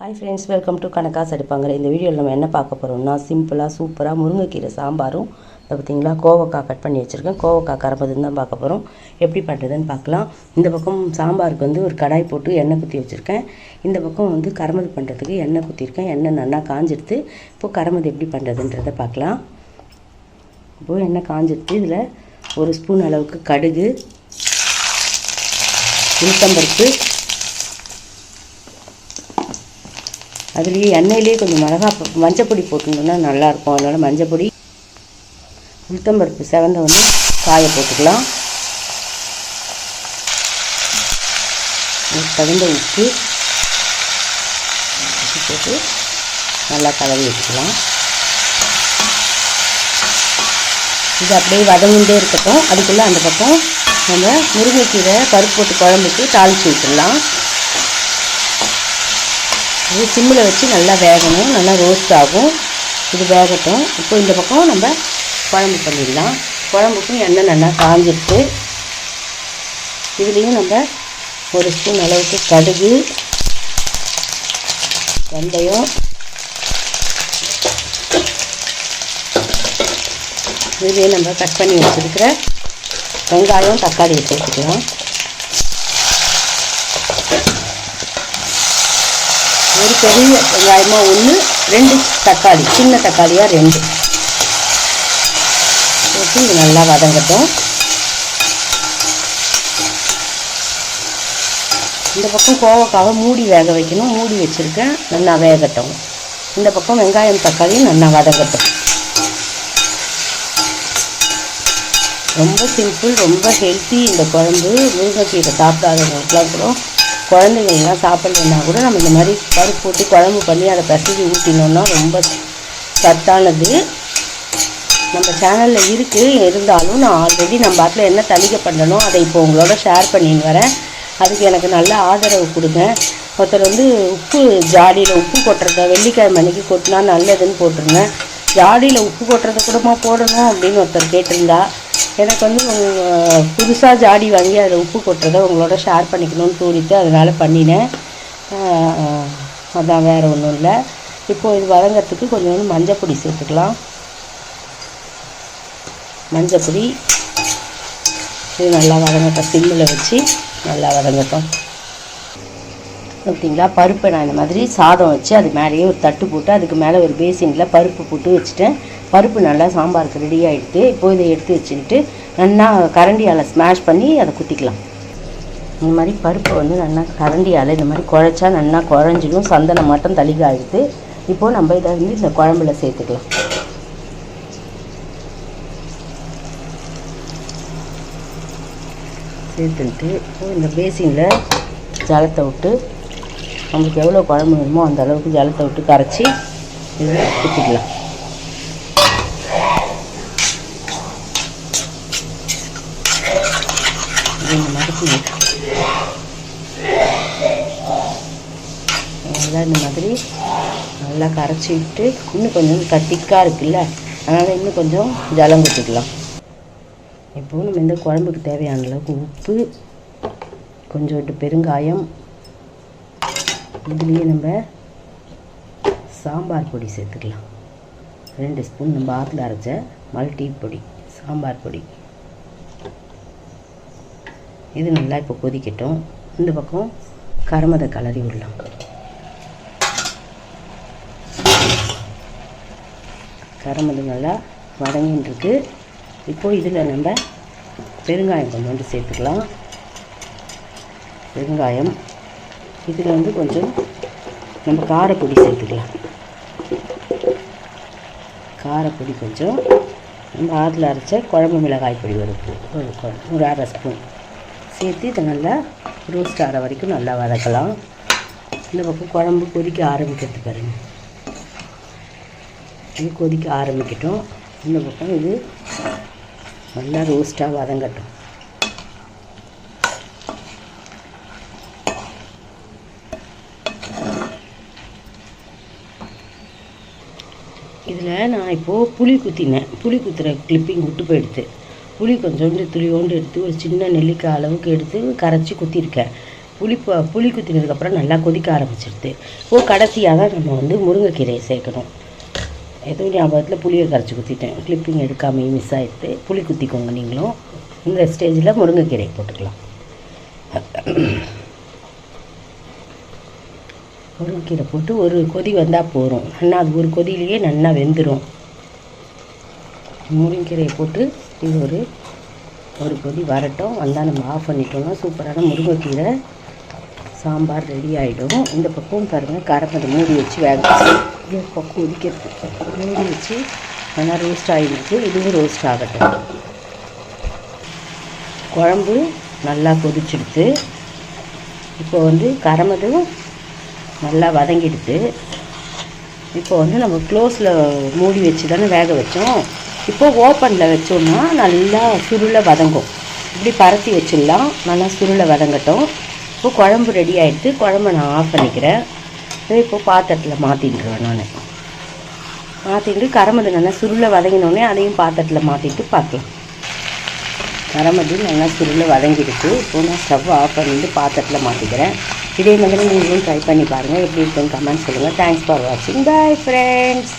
Hi friends, welcome to கனகாஸ் அடுப்பாங்கிற. இந்த வீடியோவில் நம்ம என்ன பார்க்க போகிறோம்னா, சிம்பிளாக சூப்பராக முருங்கைக்கீரை சாம்பாரும் பார்த்திங்களா கோவக்காய் கட் பண்ணி வச்சுருக்கேன். கோவக்காய் கரைப்பதுன்னு தான் பார்க்க போகிறோம். எப்படி பண்ணுறதுன்னு பார்க்கலாம். இந்த பக்கம் சாம்பாருக்கு வந்து ஒரு கடாய் போட்டு எண்ணெய் குத்தி வச்சுருக்கேன். இந்த பக்கம் வந்து கரமது பண்ணுறதுக்கு எண்ணெய் குத்திருக்கேன். எண்ணெய் நல்லா காஞ்சிடுத்து. இப்போது கரமது எப்படி பண்ணுறதுன்றதை பார்க்கலாம். இப்போது எண்ணெய் காஞ்சிடுத்து. இதில் ஒரு ஸ்பூன் அளவுக்கு கடுகு, உளுத்தம்பருப்பு, அதுலேயே எண்ணெயிலே கொஞ்சம் மஞ்சப்பொடி போட்டுட்டோம்னா நல்லாயிருக்கும். அதனால் மஞ்சப்பொடி, உளுத்தம்பருப்பு செவந்த வந்து காய போட்டுக்கலாம். தகுந்த உப்பு போட்டு நல்லா கலவி வச்சுக்கலாம். இது அப்படியே வதங்கிட்டே இருக்கட்டும். அதுக்குள்ளே அந்த பக்கம் நம்ம முருங்கைக்கீரை பருப்பு போட்டு குழம்புக்கு தாளித்து விட்டுடலாம். இது சிம்மில் வச்சு நல்லா வேகணும், நல்லா ரோஸ்ட் ஆகும். இது வேகட்டும். இப்போ இந்த பக்கம் நம்ம குழம்பு பண்ணிடலாம். குழம்புக்கும் எண்ணெய் நல்லா காஞ்சிடுச்சு. இதுலேயும் நம்ம ஒரு ஸ்பூன் அளவுக்கு கடுகு, வெந்தயம், இதுலேயே நம்ம கட் பண்ணி வச்சுருக்கிற வெங்காயம், தக்காளியை சேர்த்துக்கலாம். ஒரு பெரிய வெங்காயமாக ஒன்று, 2 தக்காளி, சின்ன தக்காளியாக 2 போட்டு இது நல்லா வதங்கட்டும். இந்த பக்கம் கோவக்காவை மூடி வேக வைக்கணும். மூடி வச்சுருக்கேன், நல்லா வேகட்டும். இந்த பக்கம் வெங்காயம் தக்காளியும் நல்லா வதங்கட்டும். ரொம்ப சிம்பிள், ரொம்ப ஹெல்த்தி இந்த குழம்பு. முருங்கைக்கீரை சாப்பிடாதவங்களுக்குலாம் கூட, குழந்தைங்கள்லாம் சாப்பிட்லன்னா கூட நம்ம இந்த மாதிரி பருப்பு போட்டு குழம்பு பண்ணி அதை பிசைஞ்சு ஊற்றினோன்னா ரொம்ப சத்தானது. நம்ம சேனலில் இருக்குது. இருந்தாலும் நான் ஆல்ரெடி நம்ம பாட்டில் என்ன தளிகை பண்ணணும் அதை இப்போ உங்களோட ஷேர் பண்ணின்னு வரேன். அதுக்கு எனக்கு நல்ல ஆதரவு கொடுங்க. ஒருத்தர் வந்து உப்பு ஜாடியில் உப்பு கொட்டுறத வெள்ளிக்கிழமை அன்றைக்கி கொட்டினா நல்லதுன்னு போட்டிருங்க. ஜாடியில் உப்பு கொட்டுறத கூடமா போடணும் அப்படின்னு ஒருத்தர் கேட்டிருந்தா. எனக்கு வந்து புதுசாக ஜாடி வாங்கி அதில் உப்பு கொட்டுறதை உங்களோட ஷேர் பண்ணிக்கணும்னு தோணிட்டு அதனால் பண்ணினேன். அதான், வேறு ஒன்றும் இல்லை. இப்போது இது வதங்கிறதுக்கு கொஞ்சம் மஞ்சப்பொடி சேர்த்துக்கலாம். மஞ்சப்பொடி இது நல்லா வதங்கட்டும். சிம்மில் வச்சு நல்லா வதங்கட்டும். பார்த்தீங்களா, பருப்பை நான் இந்த மாதிரி சாதம் வச்சு அது மேலேயே ஒரு தட்டு போட்டு அதுக்கு மேலே ஒரு பேசினில் பருப்பு போட்டு வச்சுட்டேன். பருப்பு நல்லா சாம்பாருக்கு ரெடி ஆகிடுது. இப்போது இதை எடுத்து வச்சுக்கிட்டு நல்லா கரண்டியால் ஸ்மாஷ் பண்ணி அதை குத்திக்கலாம். இந்த மாதிரி பருப்பை வந்து நல்லா கரண்டியால் இந்த மாதிரி குழைச்சா நல்லா குழஞ்சிடும். சந்தனம் மட்டும் தளிகை ஆகிடுது. இப்போது நம்ம இதை வந்து இந்த குழம்புல சேர்த்துக்கலாம். சேர்த்துட்டு இப்போது இந்த பேசினில் ஜலத்தை விட்டு நம்மளுக்கு எவ்வளோ குழம்பு வேணுமோ அந்த அளவுக்கு ஜலத்தை விட்டு கரைச்சி இதில் ஊற்றிக்கலாம். இந்த மாதிரி நல்லா இந்த மாதிரி நல்லா கரைச்சி விட்டு இன்னும் கொஞ்சம் திக்காக இருக்குல்ல, அதனால் இன்னும் கொஞ்சம் ஜலம் ஊற்றிக்கலாம். இப்போது நம்ம இந்த குழம்புக்கு தேவையான அளவுக்கு உப்பு, கொஞ்சோண்டு பெருங்காயம், இதுலேயே நம்ம சாம்பார் பொடி சேர்த்துக்கலாம். 2 ஸ்பூன் நம்ம ஆற்றுல அரைச்ச மல்டி பொடி, சாம்பார் பொடி. இது நல்லா இப்போ கொதிக்கட்டும். இந்த பக்கம் கரமதை கலரி விடலாம். கரமது நல்லா வதங்கின்னு இருக்கு. இப்போது இதில் நம்ம பெருங்காயம் கொஞ்சோண்டு சேர்த்துக்கலாம். பெருங்காயம் இதில் வந்து கொஞ்சம் நம்ம காரப்பொடி சேர்த்துக்கலாம். காரப்பொடி கொஞ்சம், நம்ம ஆற்றுல அரைச்ச குழம்பு மிளகாய் பொடி ஒரு 1/2 ஸ்பூன் சேர்த்து இதை நல்லா ரோஸ்ட் ஆகிற வரைக்கும் நல்லா வதக்கலாம். இந்த பக்கம் குழம்பு கொதிக்க ஆரம்பிக்கிறது பாருங்க. இது கொதிக்க ஆரம்பிக்கட்டும். இந்த பக்கம் இது நல்லா ரோஸ்ட்டாக வதங்கட்டும். இதில் நான் இப்போது புளி குத்தினேன். புளி குத்துற கிளிப்பிங் விட்டு போயிடுது. புளி கொஞ்சோண்டு துளியோண்டு எடுத்து ஒரு சின்ன நெல்லிக்காய் அளவுக்கு எடுத்து கரைச்சி குத்திருக்கேன். புளி குத்தினதுக்கப்புறம் நல்லா கொதிக்க ஆரம்பிச்சிடுது. கடைசியாக தான் நம்ம வந்து முருங்கைக்கீரையை சேர்க்கணும். ஏதோ ஞாபகத்தில் புளியை கரைச்சி குத்திட்டேன், கிளிப்பிங் எடுக்காமல் மிஸ் ஆகிடுது. புளி குத்திக்கோங்க நீங்களும். இந்த ஸ்டேஜில் முருங்கைக்கீரை போட்டுக்கலாம். முருங்கைக்கீரை போட்டு ஒரு கொதி வந்தால் போதும். நல்லா அது ஒரு கொதியிலேயே நல்லா வெந்துடும். முருங்கைக்கீரையை போட்டு இது ஒரு கொதி வரட்டும். வந்தால் நம்ம ஆஃப் பண்ணிட்டோம்னா சூப்பரான முருங்கைக்கீரை சாம்பார் ரெடி ஆகிடும். இந்த பக்கம் பாருங்கள், கரப்பதை மூடி வச்சு வேக வச்சு இது பக்கம் கொதிக்கிறது மூடி வச்சு நல்லா ரோஸ்ட் ஆகிடுச்சு. இதுவும் ரோஸ்ட் ஆகட்டும். குழம்பு நல்லா கொதிச்சிடுது. இப்போ வந்து கரமதும் நல்லா வதங்கிடுது. இப்போ வந்து நம்ம க்ளோஸில் மூடி வச்சு தானே வேக வச்சோம். இப்போ ஓப்பனில் வச்சோம்னா நல்லா சுருளை வதங்கும். இப்படி பரத்தி வச்சிடலாம், நல்லா சுருளை வதங்கட்டும். இப்போ குழம்பு ரெடி ஆகிடுது. குழம்பை நான் ஆஃப் பண்ணிக்கிறேன். இப்போது பாத்திரத்தில் மாற்றிட்டுருவேன். நான் மாற்றிட்டு கரமது நல்லா சுருளை வதங்கினோடனே அதையும் பாத்திரத்தில் மாற்றிட்டு பார்க்கலாம். கரமது நல்லா சுருளை வதங்கிடுச்சு. இப்போது நான் ஸ்டவ் ஆஃப் பண்ணிட்டு பாத்திரத்தில் மாற்றிக்கிறேன். இதே மாதிரி நீங்களும் ட்ரை பண்ணி பாருங்கள். எப்படி இருக்குன்னு கமெண்ட் சொல்லுங்கள். தேங்க்ஸ் ஃபார் வாட்சிங். Bye friends.